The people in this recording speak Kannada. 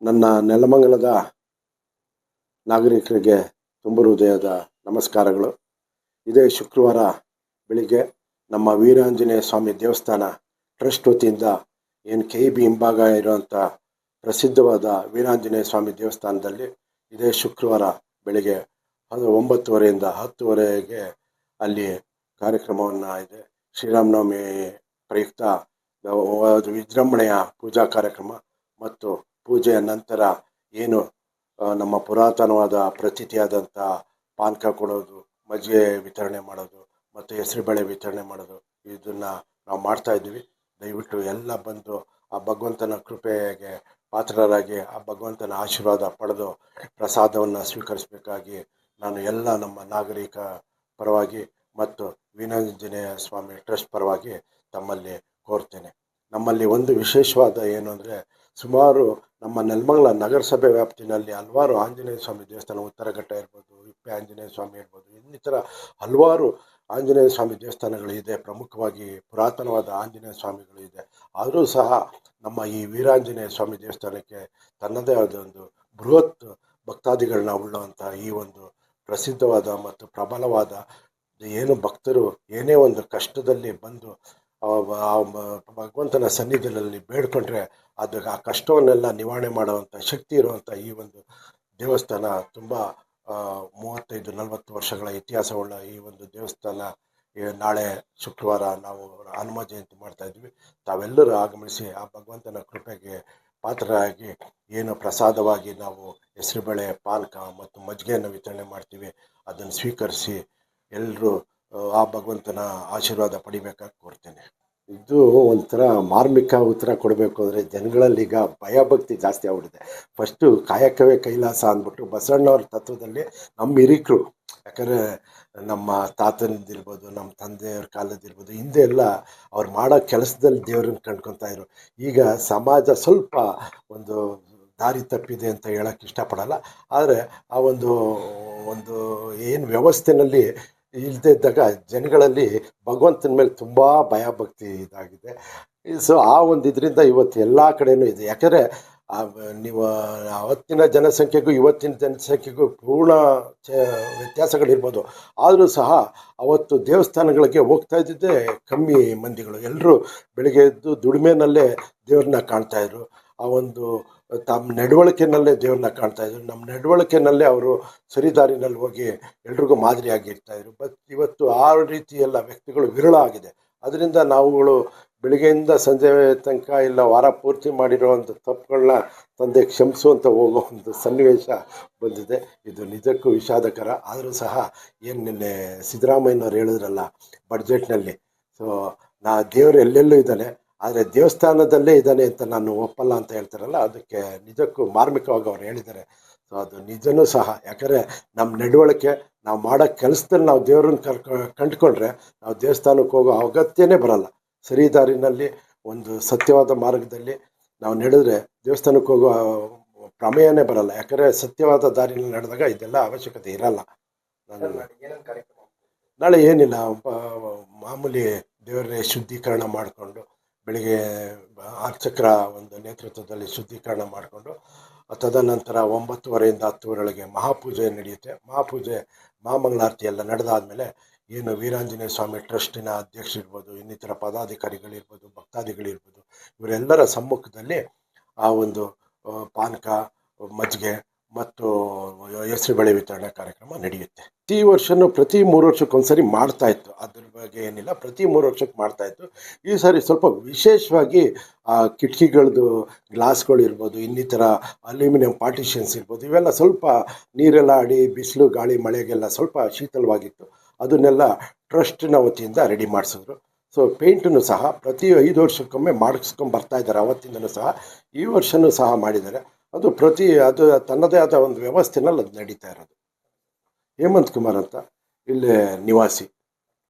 ನನ್ನ ನೆಲಮಂಗಲದ ನಾಗರಿಕರಿಗೆ ತುಂಬ ಹೃದಯದ ನಮಸ್ಕಾರಗಳು. ಇದೇ ಶುಕ್ರವಾರ ಬೆಳಿಗ್ಗೆ ನಮ್ಮ ವೀರಾಂಜನೇಯ ಸ್ವಾಮಿ ದೇವಸ್ಥಾನ ಟ್ರಸ್ಟ್ ವತಿಯಿಂದ ಏನು KEB ಹಿಂಭಾಗ ಇರುವಂಥ ಪ್ರಸಿದ್ಧವಾದ ವೀರಾಂಜನೇಯ ಸ್ವಾಮಿ ದೇವಸ್ಥಾನದಲ್ಲಿ ಇದೇ ಶುಕ್ರವಾರ ಬೆಳಿಗ್ಗೆ 9:30ರಿಂದ 10:00ವರೆಗೆ ಅಲ್ಲಿ ಕಾರ್ಯಕ್ರಮವನ್ನು ಇದೆ. ಶ್ರೀರಾಮನವಮಿ ಪ್ರಯುಕ್ತ ವಿಜೃಂಭಣೆಯ ಪೂಜಾ ಕಾರ್ಯಕ್ರಮ ಮತ್ತು ಪೂಜೆಯ ನಂತರ ಏನು ನಮ್ಮ ಪುರಾತನವಾದ ಪ್ರತೀತಿಯಾದಂಥ ಪಾನಕ ಕೊಡೋದು, ಮಜ್ಜಿಗೆ ವಿತರಣೆ ಮಾಡೋದು ಮತ್ತು ಹೆಸರುಬೇಳೆ ವಿತರಣೆ ಮಾಡೋದು, ಇದನ್ನು ನಾವು ಮಾಡ್ತಾಯಿದ್ದೀವಿ. ದಯವಿಟ್ಟು ಎಲ್ಲ ಬಂದು ಆ ಭಗವಂತನ ಕೃಪೆಗೆ ಪಾತ್ರರಾಗಿ ಆ ಭಗವಂತನ ಆಶೀರ್ವಾದ ಪಡೆದು ಪ್ರಸಾದವನ್ನು ಸ್ವೀಕರಿಸಬೇಕಾಗಿ ನಾನು ಎಲ್ಲ ನಮ್ಮ ನಾಗರಿಕ ಪರವಾಗಿ ಮತ್ತು ವೀರಾಂಜನೇಯ ಸ್ವಾಮಿ ಟ್ರಸ್ಟ್ ಪರವಾಗಿ ತಮ್ಮಲ್ಲಿ ಕೋರ್ತೇನೆ. ನಮ್ಮಲ್ಲಿ ಒಂದು ವಿಶೇಷವಾದ ಏನು ಅಂದರೆ, ಸುಮಾರು ನಮ್ಮ ನೆಲಮಂಗಲ ನಗರಸಭೆ ವ್ಯಾಪ್ತಿನಲ್ಲಿ ಹಲವಾರು ಆಂಜನೇಯ ಸ್ವಾಮಿ ದೇವಸ್ಥಾನ, ಉತ್ತರಘಟ್ಟ ಇರ್ಬೋದು, ಇಪ್ಪೆ ಆಂಜನೇಯ ಸ್ವಾಮಿ ಇರ್ಬೋದು, ಇನ್ನಿತರ ಹಲವಾರು ಆಂಜನೇಯ ಸ್ವಾಮಿ ದೇವಸ್ಥಾನಗಳಿದೆ. ಪ್ರಮುಖವಾಗಿ ಪುರಾತನವಾದ ಆಂಜನೇಯ ಸ್ವಾಮಿಗಳು ಇದೆ. ಆದರೂ ಸಹ ನಮ್ಮ ಈ ವೀರಾಂಜನೇಯ ಸ್ವಾಮಿ ದೇವಸ್ಥಾನಕ್ಕೆ ತನ್ನದೇ ಆದ ಒಂದು ಬೃಹತ್ ಭಕ್ತಾದಿಗಳನ್ನ ಉಳ್ಳುವಂಥ ಈ ಒಂದು ಪ್ರಸಿದ್ಧವಾದ ಮತ್ತು ಪ್ರಬಲವಾದ ಏನು ಭಕ್ತರು ಏನೇ ಒಂದು ಕಷ್ಟದಲ್ಲಿ ಬಂದು ಭಗವಂತನ ಸನ್ನಿಧಿಯಲ್ಲಿ ಬೇಡ್ಕೊಂಡ್ರೆ ಅದು ಆ ಕಷ್ಟವನ್ನೆಲ್ಲ ನಿವಾರಣೆ ಮಾಡುವಂಥ ಶಕ್ತಿ ಇರುವಂಥ ಈ ಒಂದು ದೇವಸ್ಥಾನ ತುಂಬ 35-40 ವರ್ಷಗಳ ಇತಿಹಾಸವುಳ್ಳ ಈ ಒಂದು ದೇವಸ್ಥಾನ ನಾಳೆ ಶುಕ್ರವಾರ ನಾವು ಹನುಮ ಜಯಂತಿ ಮಾಡ್ತಾಯಿದ್ವಿ. ತಾವೆಲ್ಲರೂ ಆಗಮಿಸಿ ಆ ಭಗವಂತನ ಕೃಪೆಗೆ ಪಾತ್ರರಾಗಿ ಏನು ಪ್ರಸಾದವಾಗಿ ನಾವು ಹೆಸರುಬೇಳೆ, ಪಾನಕ ಮತ್ತು ಮಜ್ಜಿಗೆಯನ್ನು ವಿತರಣೆ ಮಾಡ್ತೀವಿ, ಅದನ್ನು ಸ್ವೀಕರಿಸಿ ಎಲ್ಲರೂ ಆ ಭಗವಂತನ ಆಶೀರ್ವಾದ ಪಡಿಬೇಕಾಗಿ ಕೋರ್ತೇನೆ. ಇದು ಒಂಥರ ಮಾರ್ಮಿಕ ಉತ್ತರ ಕೊಡಬೇಕು ಅಂದರೆ ಜನಗಳಲ್ಲಿ ಈಗ ಭಯಭಕ್ತಿ ಜಾಸ್ತಿ ಆಗ್ಬಿಟ್ಟಿದೆ. ಫಸ್ಟು ಕಾಯಕವೇ ಕೈಲಾಸ ಅಂದ್ಬಿಟ್ಟು ಬಸವಣ್ಣವ್ರ ತತ್ವದಲ್ಲಿ ನಮ್ಮ ಹಿರಿಕರು, ಯಾಕಂದರೆ ನಮ್ಮ ತಾತನದಿರ್ಬೋದು, ನಮ್ಮ ತಂದೆಯವ್ರ ಕಾಲದಿರ್ಬೋದು, ಹಿಂದೆ ಎಲ್ಲ ಅವ್ರು ಮಾಡೋ ಕೆಲಸದಲ್ಲಿ ದೇವ್ರನ್ನ ಕಂಡ್ಕೊತಾ ಇದ್ರು. ಈಗ ಸಮಾಜ ಸ್ವಲ್ಪ ಒಂದು ದಾರಿ ತಪ್ಪಿದೆ ಅಂತ ಹೇಳೋಕ್ಕೆ ಇಷ್ಟಪಡಲ್ಲ. ಆದರೆ ಆ ಒಂದು ಏನು ವ್ಯವಸ್ಥೆಯಲ್ಲಿ ಇಲ್ಲದೇ ಇದ್ದಾಗ ಜನಗಳಲ್ಲಿ ಭಗವಂತನ ಮೇಲೆ ತುಂಬ ಭಯಭಕ್ತಿ ಇದಾಗಿದೆ. ಸೊ ಆ ಒಂದು ಇದರಿಂದ ಇವತ್ತು ಎಲ್ಲ ಕಡೆಯೂ ಇದೆ. ಯಾಕಂದರೆ ನೀವು ಅವತ್ತಿನ ಜನಸಂಖ್ಯೆಗೂ ಇವತ್ತಿನ ಜನಸಂಖ್ಯೆಗೂ ಪೂರ್ಣ ವ್ಯತ್ಯಾಸಗಳಿರ್ಬೋದು. ಆದರೂ ಸಹ ಅವತ್ತು ದೇವಸ್ಥಾನಗಳಿಗೆ ಹೋಗ್ತಾ ಇದ್ದಿದ್ದೇ ಕಮ್ಮಿ ಮಂದಿಗಳು. ಎಲ್ಲರೂ ಬೆಳಿಗ್ಗೆ ಎದ್ದು ದುಡಿಮೆನಲ್ಲೇ ದೇವ್ರನ್ನ ಕಾಣ್ತಾಯಿದ್ರು. ಆ ಒಂದು ತಮ್ಮ ನಡವಳಿಕೆಯಲ್ಲೇ ದೇವ್ರನ್ನ ಕಾಣ್ತಾಯಿದ್ರು. ನಮ್ಮ ನಡವಳಿಕೆಯಲ್ಲೇ ಅವರು ಸರಿದಾರಿನಲ್ಲಿ ಹೋಗಿ ಎಲ್ರಿಗೂ ಮಾದರಿಯಾಗಿರ್ತಾಯಿದ್ರು. ಬಟ್ ಇವತ್ತು ಆ ರೀತಿ ಎಲ್ಲ ವ್ಯಕ್ತಿಗಳು ವಿರಳ ಆಗಿದೆ. ಅದರಿಂದ ನಾವುಗಳು ಬೆಳಿಗ್ಗೆಯಿಂದ ಸಂಜೆ ತನಕ ಇಲ್ಲ ವಾರ ಪೂರ್ತಿ ಮಾಡಿರೋ ಒಂದು ತಪ್ಪುಗಳನ್ನ ತಂದೆ ಕ್ಷಮಿಸುವಂತ ಹೋಗೋ ಒಂದು ಸನ್ನಿವೇಶ ಬಂದಿದೆ. ಇದು ನಿಜಕ್ಕೂ ವಿಷಾದಕರ. ಆದರೂ ಸಹ ಏನು ನಿನ್ನೆ ಸಿದ್ದರಾಮಯ್ಯನವ್ರು ಹೇಳಿದ್ರಲ್ಲ ಬಡ್ಜೆಟ್ನಲ್ಲಿ, ಸೊ ದೇವರು ಎಲ್ಲೆಲ್ಲೂ ಇದ್ದಾನೆ, ಆದರೆ ದೇವಸ್ಥಾನದಲ್ಲೇ ಇದ್ದಾನೆ ಅಂತ ನಾನು ಒಪ್ಪಲ್ಲ ಅಂತ ಹೇಳ್ತಾರಲ್ಲ, ಅದಕ್ಕೆ ನಿಜಕ್ಕೂ ಮಾರ್ಮಿಕವಾಗಿ ಅವ್ರು ಹೇಳಿದ್ದಾರೆ. ಸೊ ಅದು ನಿಜನೂ ಸಹ. ಯಾಕಂದರೆ ನಮ್ಮ ನಡವಳಿಕೆ, ನಾವು ಮಾಡೋ ಕೆಲಸದಲ್ಲಿ ನಾವು ದೇವ್ರನ್ನ ಕಂಡುಕೊಂಡ್ರೆ ನಾವು ದೇವಸ್ಥಾನಕ್ಕೆ ಹೋಗೋ ಅಗತ್ಯನೇ ಬರಲ್ಲ. ಸರಿ ದಾರಿನಲ್ಲಿ ಒಂದು ಸತ್ಯವಾದ ಮಾರ್ಗದಲ್ಲಿ ನಾವು ನಡೆದ್ರೆ ದೇವಸ್ಥಾನಕ್ಕೆ ಹೋಗೋ ಪ್ರಮೇಯನೇ ಬರಲ್ಲ. ಯಾಕಂದರೆ ಸತ್ಯವಾದ ದಾರಿನಲ್ಲಿ ನಡೆದಾಗ ಇದೆಲ್ಲ ಅವಶ್ಯಕತೆ ಇರಲ್ಲ. ನಾಳೆ ಏನಿಲ್ಲ, ಮಾಮೂಲಿ ದೇವರೇ ಶುದ್ಧೀಕರಣ ಮಾಡಿಕೊಂಡು ಬೆಳಿಗ್ಗೆ ಅರ್ಚಕರ ಒಂದು ನೇತೃತ್ವದಲ್ಲಿ ಶುದ್ಧೀಕರಣ ಮಾಡಿಕೊಂಡು ತದನಂತರ 9:30ರಿಂದ 10:00ವರೆಗೆ ಮಹಾಪೂಜೆ ನಡೆಯುತ್ತೆ. ಮಹಾಪೂಜೆ ಮಹಾಮಂಗಳಾರತಿ ಎಲ್ಲ ನಡೆದಾದಮೇಲೆ ಏನು ವೀರಾಂಜನೇಯ ಸ್ವಾಮಿ ಟ್ರಸ್ಟಿನ ಅಧ್ಯಕ್ಷರಿರ್ಬೋದು, ಇನ್ನಿತರ ಪದಾಧಿಕಾರಿಗಳಿರ್ಬೋದು, ಭಕ್ತಾದಿಗಳಿರ್ಬೋದು, ಇವರೆಲ್ಲರ ಸಮ್ಮುಖದಲ್ಲಿ ಆ ಒಂದು ಪಾನಕ, ಮಜ್ಜಿಗೆ ಮತ್ತು ಹೆಸರುಬೇಳೆ ವಿತರಣೆ ಕಾರ್ಯಕ್ರಮ ನಡೆಯುತ್ತೆ. ಪ್ರತಿ 3 ವರ್ಷಕ್ಕೊಂದ್ಸರಿ ಮಾಡ್ತಾಯಿತ್ತು. ಅದ್ರ ಬಗ್ಗೆ ಏನಿಲ್ಲ, ಪ್ರತಿ 3 ವರ್ಷಕ್ಕೆ ಮಾಡ್ತಾಯಿತ್ತು. ಈ ಸಾರಿ ಸ್ವಲ್ಪ ವಿಶೇಷವಾಗಿ ಆ ಕಿಟಕಿಗಳದ್ದು ಗ್ಲಾಸ್ಗಳು ಇರ್ಬೋದು, ಇನ್ನಿತರ ಅಲ್ಯೂಮಿನಿಯಂ ಪಾರ್ಟಿಷನ್ಸ್ ಇರ್ಬೋದು, ಇವೆಲ್ಲ ಸ್ವಲ್ಪ ನೀರೆಲ್ಲ ಆಡಿ ಬಿಸಿಲು ಗಾಳಿ ಮಳೆಗೆಲ್ಲ ಸ್ವಲ್ಪ ಶೀತಲವಾಗಿತ್ತು. ಅದನ್ನೆಲ್ಲ ಟ್ರಸ್ಟಿನ ವತಿಯಿಂದ ರೆಡಿ ಮಾಡಿಸಿದ್ರು. ಸೊ ಪೇಂಟನ್ನು ಸಹ ಪ್ರತಿ 5 ವರ್ಷಕ್ಕೊಮ್ಮೆ ಮಾಡಿಸ್ಕೊಂಡು ಬರ್ತಾಯಿದ್ದಾರೆ. ಅವತ್ತಿಂದನೂ ಸಹ ಈ ವರ್ಷವೂ ಸಹ ಮಾಡಿದ್ದಾರೆ. ಅದು ತನ್ನದೇ ಆದ ಒಂದು ವ್ಯವಸ್ಥೆನಲ್ಲಿ ಅದು ನಡೀತಾ ಇರೋದು. ಹೇಮಂತ್ ಕುಮಾರ್ ಅಂತ ಇಲ್ಲೇ ನಿವಾಸಿ.